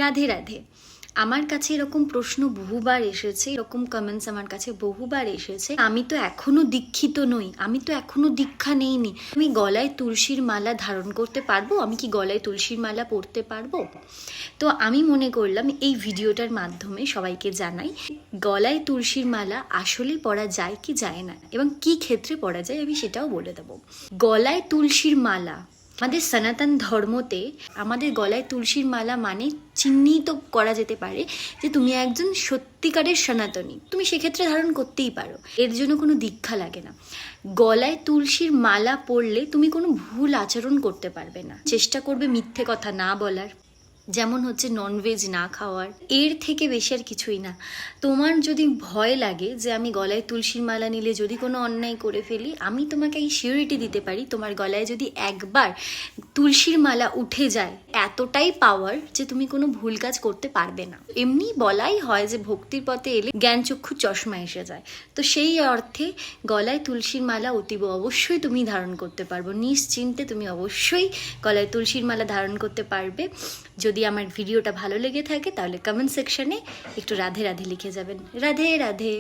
রাধে রাধে। আমার কাছে এরকম প্রশ্ন বহুবার এসেছে, এরকম কমেন্টস আমার কাছে বহুবার এসেছে, আমি তো এখনো দীক্ষিত নই, আমি তো এখনো দীক্ষা নেইনি, আমি গলায় তুলসীর মালা ধারণ করতে পারবো, আমি কি গলায় তুলসীর মালা পরতে পারবো? তো আমি মনে করলাম এই ভিডিওটার মাধ্যমে সবাইকে জানাই গলায় তুলসীর মালা আসলে পরা যায় কি যায় না, এবং কি ক্ষেত্রে পরা যায় আমি সেটাও বলে দেবো। গলায় তুলসীর মালা, আমাদের সনাতন ধর্মতে আমাদের গলায় তুলসীর মালা মানে চিহ্নিত করা যেতে পারে যে তুমি একজন সত্যিকারের সনাতনী, তুমি সেক্ষেত্রে ধারণ করতেই পারো, এর জন্য কোনো দীক্ষা লাগে না। গলায় তুলসীর মালা পরলে তুমি কোনো ভুল আচরণ করতে পারবে না, চেষ্টা করবে মিথ্যে কথা না বলার, যেমন হচ্ছে ননভেজ না খাওয়ার, এর থেকে বেশি আর কিছুই না। তোমার যদি ভয় লাগে যে আমি গলায় তুলসীর মালা নিলে যদি কোনো অন্যায় করে ফেলি, আমি তোমাকে এই সিউরিটি দিতে পারি, তোমার গলায় যদি একবার তুলসীর মালা উঠে যায়, এতটাই পাওয়ার যে তুমি কোনো ভুল কাজ করতে পারবে না। এমনি বলাই হয় যে ভক্তির পথে এলে জ্ঞানচক্ষু চশমা এসে যায়, তো সেই অর্থে গলায় তুলসীর মালা অতীব অবশ্যই তুমি ধারণ করতে পারবো, নিশ্চিন্তে তুমি অবশ্যই গলায় তুলসীর মালা ধারণ করতে পারবে। যদি আমার ভিডিওটা ভালো লেগে থাকে তাহলে কমেন্ট সেকশনে একটু রাধে রাধে লিখে যাবেন। রাধে রাধে।